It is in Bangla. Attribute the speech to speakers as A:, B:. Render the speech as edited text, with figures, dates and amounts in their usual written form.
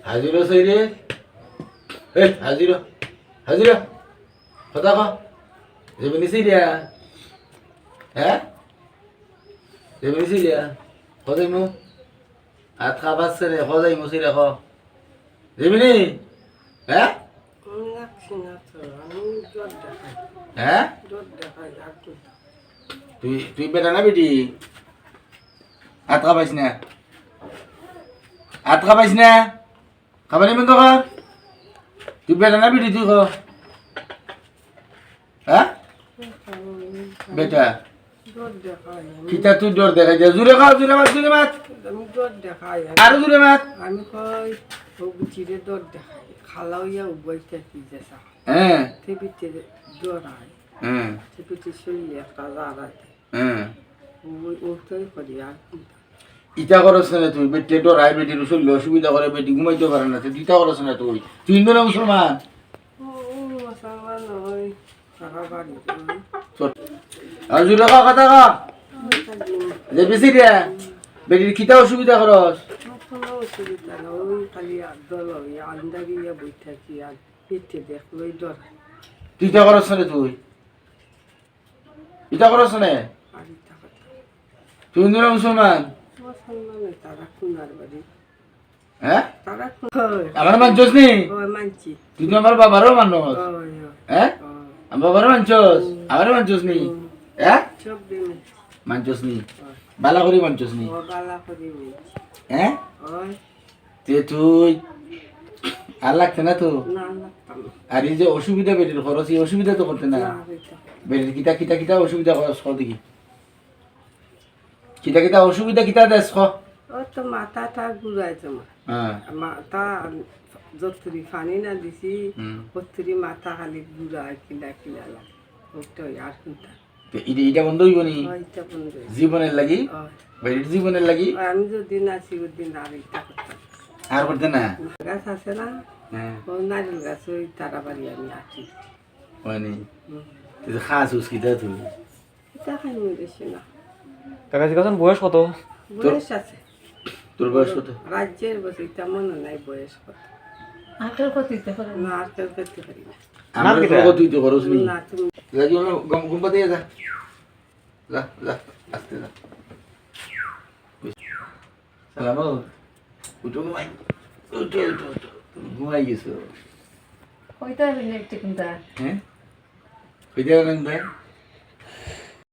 A: হাজিরো সৈরে এই হাজিরো হাজিরো কথা ক যাবেনি সিরিয়া হ্যাঁ যাবেনি সিরিয়া খোঁজাই মু হাত খাবার ছেড়ে খোঁজাই মু সিরিয়া খ যাবেনি হ্যাঁ হ্যাঁ তুই তুই বেটা না বেটি হাত খাবাইস না হাত খাবাইস না খাবারই বন্ধ কর তুই বেটা না বেটি তুই ক হ্যাঁ বেটা কিতা তুই ডর দেখাই যা জুড়ে খাও জুড়ে মাত জুড়ে মাত
B: আমি ডর দেখাই
A: আরো জুড়ে মাত
B: আমি কই বুচিরে ডর দেখাই খালাইয়া উবাইতে কি যেসা
A: হ্যাঁ
B: তেবিতে ডরাই
A: হ্যাঁ
B: তেবিতে শুইলে একটা জারাই
A: হ্যাঁ
B: ওটাই করি আর
A: ইটা করছ না তুই বেটে ডরাই বেটির শরীর অসুবিধা করে বেটি ঘুমাইতে পারে না তুই ইটা করছ না তুই তুই হিন্দু না মুসলমান
B: মুসলমান ওই সারা বাড়ি
A: আর জুড়ে খাও কথা কা যে বেশি রে বেটির কিতা অসুবিধা করস
B: কোনো অসুবিধা না ওই খালি দল আন্দারিয়া বই থাকি আর পেটে দেখলোই ডরাই
A: তুই ইটা করছ না তুই ইটা করছ না
B: আর ইটা কথা
A: তুই হিন্দু না মুসলমান
B: মুসলমানে তারা খুনার বাড়ি
A: হ্যাঁ
B: তারা
A: আমার মানছস নি
B: ওই মানছি
A: তুই তো আমার বাবারও মানস
B: ওই
A: হ্যাঁ আমার বাবারও মানছস আমারও মানছস নি হ্যাঁ
B: সব দিন
A: মানছস নি বালা করে মানছস নি
B: ও বালা করি মানছি
A: হ্যাঁ
B: ওই
A: তে তুই আর লাগছে না তো
B: না লাগতাম
A: আর এই যে অসুবিধা বেটির খরচ এই অসুবিধা তো করতে না
B: না হইতো
A: বেটির কিতা কিতা কিতা অসুবিধা খরচ কর দেখি কিতা কিতা অসুবিধা কিতা দেশ খ
B: ও তো মাথাটা ঘুরাই তোমার
A: হ্যাঁ
B: মাথা যতরি পানি না দিছি
A: হুম।
B: অতরি মাথা খালি ঘুরায় কিলা কিলা লাগে ওটাই আর কোনটা
A: তো এটা বন্ধ হইব নি
B: ওইটা বন্ধ হয়েছে।
A: জীবনের লাগি
B: ওই।
A: বেটির জীবনের লাগি
B: আমি যদি নাচি ওদিন আর এটা করতাম
A: আর করতে না
B: গাছ আছে না
A: হ্যাঁ
B: ও নারিয়েল গাছ ওই তারা বাড়ি আমি আছি
A: মানে তুই তো খাসুস কিতা তুই
B: এটা খাইনি বেশি না
C: কাকা জিজ্ঞাসা বয়স কত?
B: বয়স আছে
A: তোর বয়স কত
B: রাজ্যের বসে এটা মনে নাই বয়স কত
D: আঁকের ক্ষতিতে করে
B: না আর কেউ করতে পারি না
A: আমার
C: কিতা?
A: তো তুই তো করস নি
B: না তুমি
A: লাগি না ঘুম পাতে যা যা যা আস্তে যা সালাম উঠো ঘুমাই উঠো উঠো উঠো ঘুমাই গেছো
D: কইতা হইলে একটু কোনটা
A: হ্যাঁ কইতে গেলেন ভাই